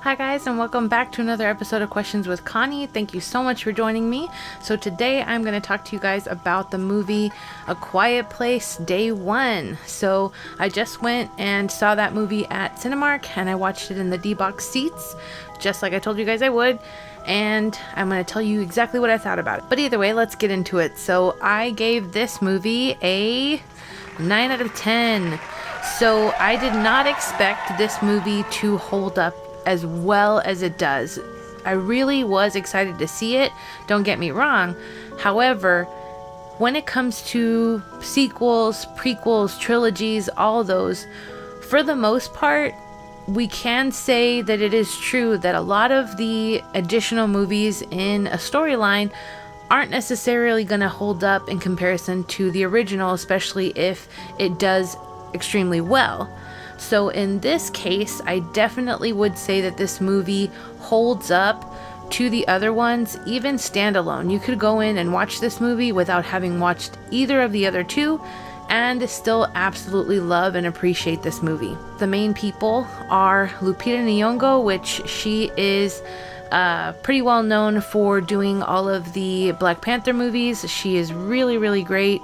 Hi guys, and welcome back to another episode of Questions with Connie. Thank you so much for joining me. So today I'm going to talk to you guys about the movie A Quiet Place Day 1. So I just went and saw that movie at Cinemark and I watched it in the D-Box seats, just like I told you guys I would. And I'm going to tell you exactly what I thought about it. But either way, let's get into it. So I gave this movie a 9 out of 10. So I did not expect this movie to hold up as well as it does. I really was excited to see it, don't get me wrong. However, when it comes to sequels, prequels, trilogies, all those, for the most part, we can say that it is true that a lot of the additional movies in a storyline aren't necessarily going to hold up in comparison to the original, especially if it does extremely well. So in this case, I definitely would say that this movie holds up to the other ones, even standalone. You could go in and watch this movie without having watched either of the other two and still absolutely love and appreciate this movie. The main people are Lupita Nyong'o, which she is pretty well known for doing all of the Black Panther movies. She is really, really great.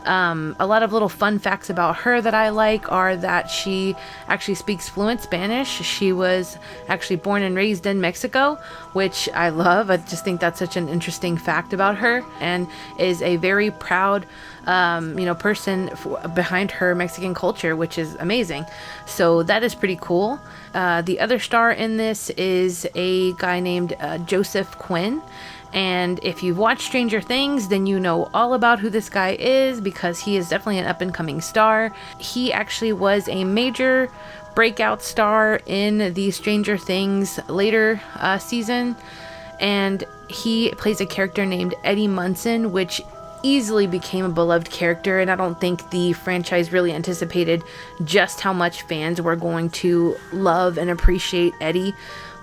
A lot of little fun facts about her that I like are that she actually speaks fluent Spanish. She was actually born and raised in Mexico, which I love. I just think that's such an interesting fact about her, and is a very proud person behind her Mexican culture, which is amazing. So that is pretty cool. The other star in this is a guy named Joseph Quinn. And if you've watched Stranger Things, then you know all about who this guy is, because he is definitely an up-and-coming star. He actually was a major breakout star in the Stranger Things later season, and he plays a character named Eddie Munson, which easily became a beloved character, and I don't think the franchise really anticipated just how much fans were going to love and appreciate Eddie,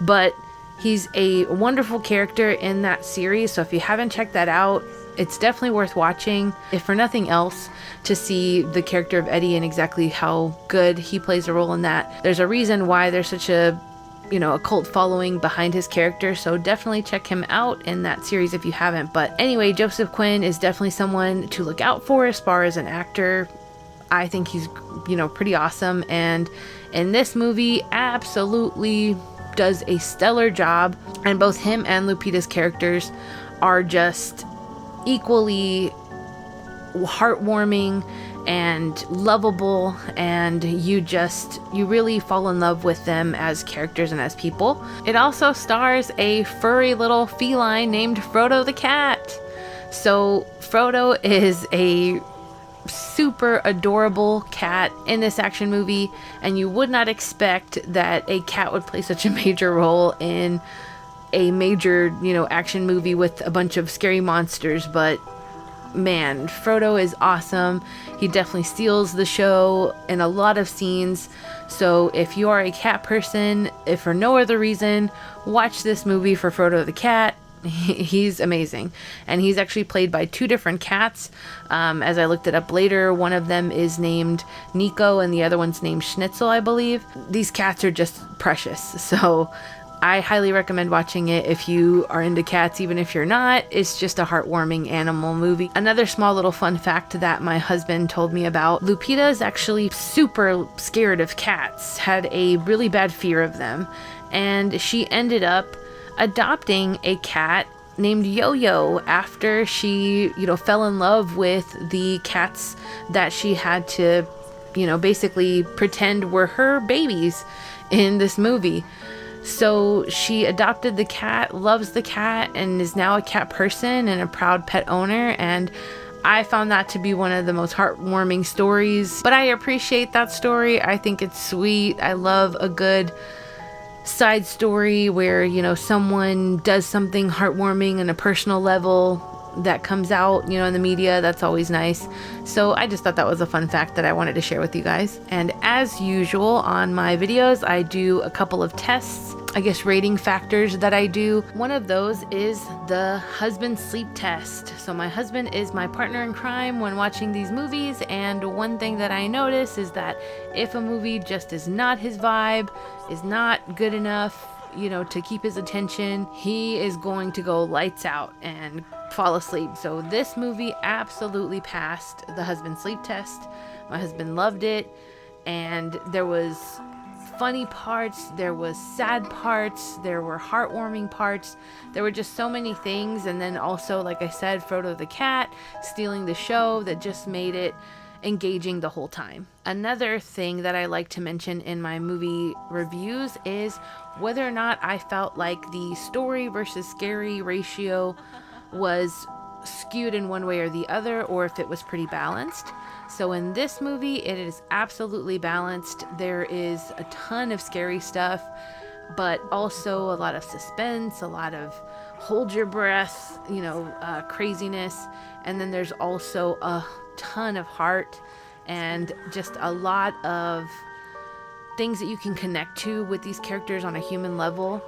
but he's a wonderful character in that series, so if you haven't checked that out, it's definitely worth watching, if for nothing else, to see the character of Eddie and exactly how good he plays a role in that. There's a reason why there's such a cult following behind his character, so definitely check him out in that series if you haven't. But anyway, Joseph Quinn is definitely someone to look out for as far as an actor. I think he's, pretty awesome, and in this movie, absolutely does a stellar job, and both him and Lupita's characters are just equally heartwarming and lovable, and you really fall in love with them as characters and as people. It also stars a furry little feline named Frodo the cat. So Frodo is a super adorable cat in this action movie, and you would not expect that a cat would play such a major role in a major, action movie with a bunch of scary monsters, but man, Frodo is awesome. He definitely steals the show in a lot of scenes. So if you are a cat person, if for no other reason, watch this movie for Frodo the cat. He's amazing, and he's actually played by two different cats. As I looked it up later, one of them is named Nico and the other one's named Schnitzel, I believe. These cats are just precious, so I highly recommend watching it if you are into cats. Even if you're not, it's just a heartwarming animal movie. Another small little fun fact that my husband told me about: Lupita is actually super scared of cats, had a really bad fear of them, and she ended up adopting a cat named Yo-Yo after she, fell in love with the cats that she had to, basically pretend were her babies in this movie. So she adopted the cat, loves the cat, and is now a cat person and a proud pet owner, and I found that to be one of the most heartwarming stories. But I appreciate that story. I think it's sweet. I love a good side story where, someone does something heartwarming on a personal level that comes out, in the media. That's always nice. So I just thought that was a fun fact that I wanted to share with you guys. And as usual on my videos, I do a couple of tests. I guess, rating factors that I do. One of those is the husband sleep test. So my husband is my partner in crime when watching these movies, and one thing that I notice is that if a movie just is not his vibe, is not good enough, to keep his attention, he is going to go lights out and fall asleep. So this movie absolutely passed the husband sleep test. My husband loved it, and there was funny parts, there was sad parts, there were heartwarming parts, there were just so many things. And then also, like I said, Frodo the cat stealing the show, that just made it engaging the whole time. Another thing that I like to mention in my movie reviews is whether or not I felt like the story versus scary ratio was skewed in one way or the other, or if it was pretty balanced. So in this movie, it is absolutely balanced. There is a ton of scary stuff, but also a lot of suspense, a lot of hold your breath, craziness. And then there's also a ton of heart and just a lot of things that you can connect to with these characters on a human level.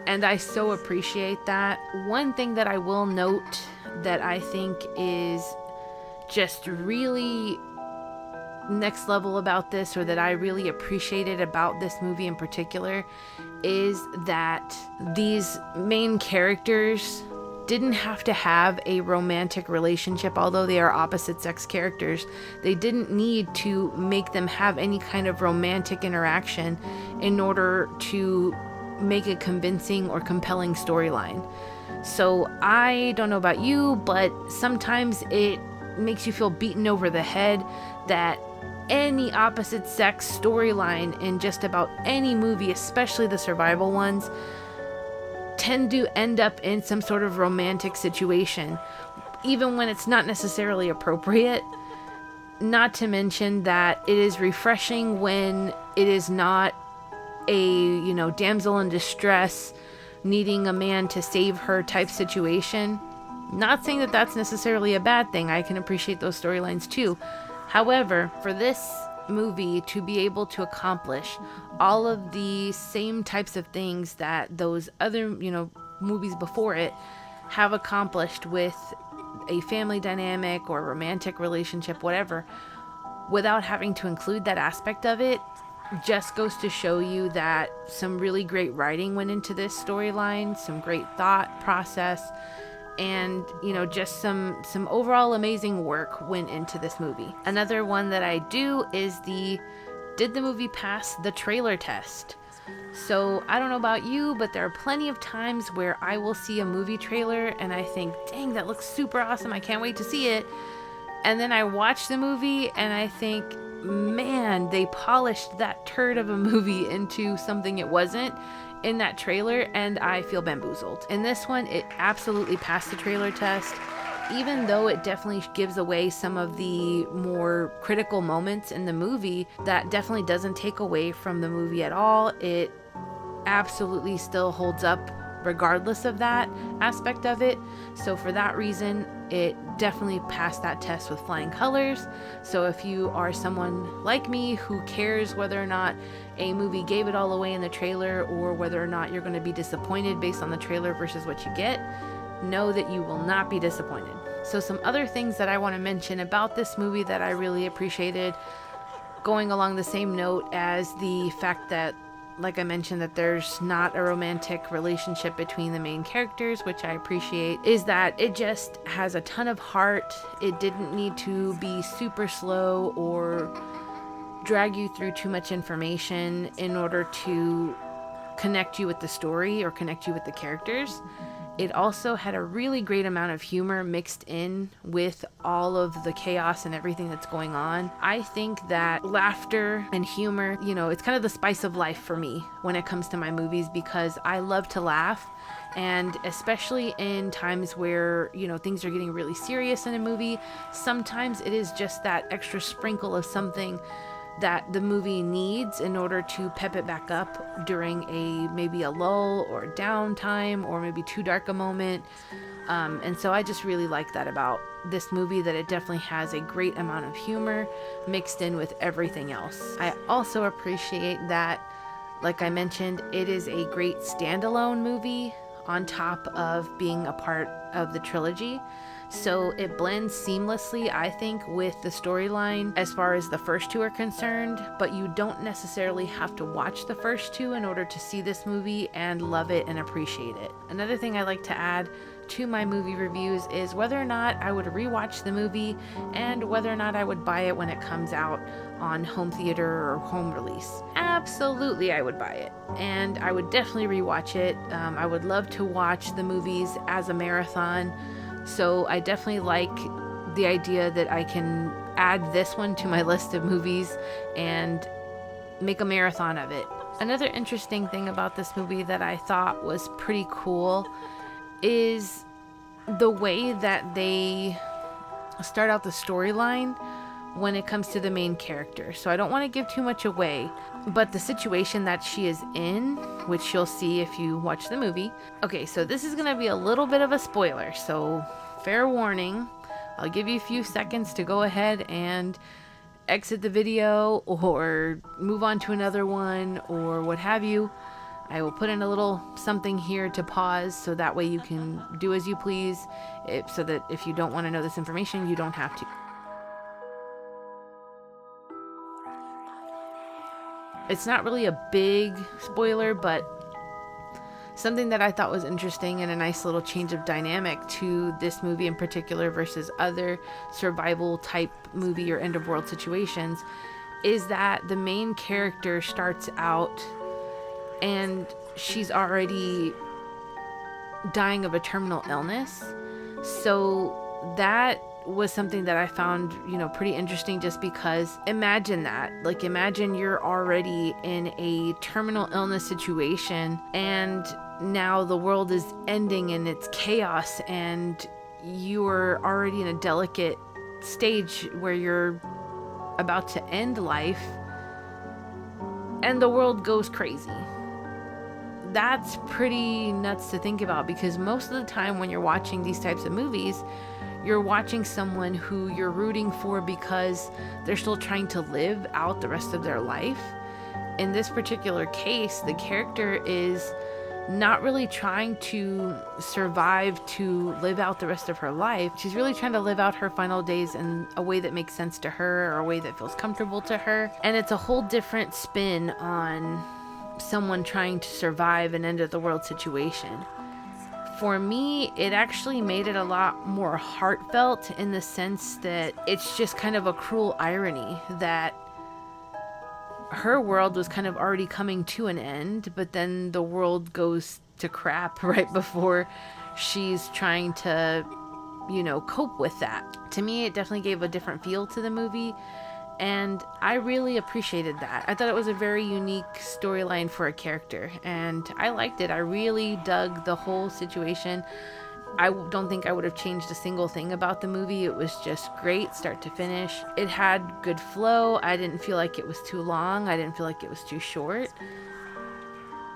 And I so appreciate that. One thing that I will note that I think is just really next level about this, or that I really appreciated about this movie in particular, is that these main characters didn't have to have a romantic relationship. Although they are opposite sex characters, they didn't need to make them have any kind of romantic interaction in order to make a convincing or compelling storyline. So I don't know about you, but sometimes it makes you feel beaten over the head that any opposite sex storyline in just about any movie, especially the survival ones, tend to end up in some sort of romantic situation, even when it's not necessarily appropriate. Not to mention that it is refreshing when it is not a, damsel in distress needing a man to save her type situation. Not saying that that's necessarily a bad thing. I can appreciate those storylines too. However, for this movie to be able to accomplish all of the same types of things that those other, movies before it have accomplished with a family dynamic or romantic relationship, whatever, without having to include that aspect of it, just goes to show you that some really great writing went into this storyline, some great thought process, and just some overall amazing work went into this movie. Another one that I do is did the movie pass the trailer test? So I don't know about you, but there are plenty of times where I will see a movie trailer and I think, dang, that looks super awesome, I can't wait to see it. And then I watch the movie and I think, man, they polished that turd of a movie into something it wasn't in that trailer, and I feel bamboozled. In this one, it absolutely passed the trailer test, even though it definitely gives away some of the more critical moments in the movie. That definitely doesn't take away from the movie at all. It absolutely still holds up regardless of that aspect of it. So for that reason, it definitely passed that test with flying colors. So if you are someone like me who cares whether or not a movie gave it all away in the trailer, or whether or not you're going to be disappointed based on the trailer versus what you get, know that you will not be disappointed. So some other things that I want to mention about this movie that I really appreciated, going along the same note as the fact that, like I mentioned, that there's not a romantic relationship between the main characters, which I appreciate, is that it just has a ton of heart. It didn't need to be super slow or drag you through too much information in order to connect you with the story or connect you with the characters. It also had a really great amount of humor mixed in with all of the chaos and everything that's going on. I think that laughter and humor, it's kind of the spice of life for me when it comes to my movies, because I love to laugh. And especially in times where, things are getting really serious in a movie, sometimes it is just that extra sprinkle of something that the movie needs in order to pep it back up during maybe a lull or a downtime, or maybe too dark a moment. And so I just really like that about this movie, that it definitely has a great amount of humor mixed in with everything else. I also appreciate that Like I mentioned, it is a great standalone movie on top of being a part of the trilogy. So it blends seamlessly, I think, with the storyline as far as the first two are concerned, but you don't necessarily have to watch the first two in order to see this movie and love it and appreciate it. Another thing I like to add to my movie reviews is whether or not I would rewatch the movie and whether or not I would buy it when it comes out on home theater or home release. Absolutely, I would buy it, and I would definitely rewatch it. I would love to watch the movies as a marathon, so I definitely like the idea that I can add this one to my list of movies and make a marathon of it. Another interesting thing about this movie that I thought was pretty cool is the way that they start out the storyline when it comes to the main character. So I don't want to give too much away, but the situation that she is in, which you'll see if you watch the movie. Okay, so this is going to be a little bit of a spoiler, so fair warning. I'll give you a few seconds to go ahead and exit the video or move on to another one or what have you. I will put in a little something here to pause so that way you can do as you please, so that if you don't want to know this information, you don't have to. It's not really a big spoiler, but something that I thought was interesting and a nice little change of dynamic to this movie in particular versus other survival type movie or end of world situations is that the main character starts out and she's already dying of a terminal illness. So that was something that I found, pretty interesting, just because imagine that. Like, imagine you're already in a terminal illness situation and now the world is ending and it's chaos and you're already in a delicate stage where you're about to end life and the world goes crazy. That's pretty nuts to think about, because most of the time when you're watching these types of movies, you're watching someone who you're rooting for because they're still trying to live out the rest of their life. In this particular case, the character is not really trying to survive to live out the rest of her life. She's really trying to live out her final days in a way that makes sense to her or a way that feels comfortable to her. And it's a whole different spin on someone trying to survive an end of the world situation. For me, it actually made it a lot more heartfelt in the sense that it's just kind of a cruel irony that her world was kind of already coming to an end, but then the world goes to crap right before she's trying to, cope with that. To me, it definitely gave a different feel to the movie, and I really appreciated that. I thought it was a very unique storyline for a character, and I liked it. I really dug the whole situation. I don't think I would have changed a single thing about the movie. It was just great, start to finish. It had good flow. I didn't feel like it was too long. I didn't feel like it was too short.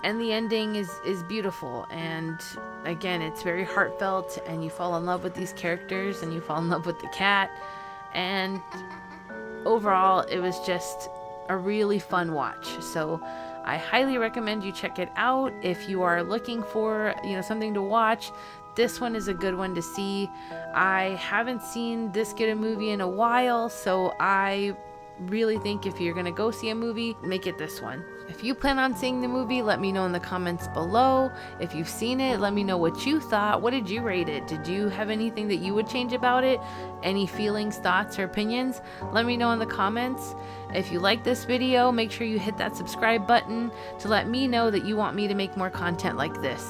And the ending is beautiful. And again, it's very heartfelt, and you fall in love with these characters, and you fall in love with the cat. And overall, it was just a really fun watch. So I highly recommend you check it out. If you are looking for, something to watch, this one is a good one to see. I haven't seen this good a movie in a while, so I really think if you're gonna go see a movie, make it this one. If you plan on seeing the movie, let me know in the comments below. If you've seen it, let me know what you thought. What did you rate it? Did you have anything that you would change about it? Any feelings, thoughts, or opinions? Let me know in the comments. If you like this video, make sure you hit that subscribe button to let me know that you want me to make more content like this.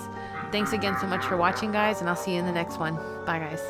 Thanks again so much for watching, guys, and I'll see you in the next one. Bye, guys.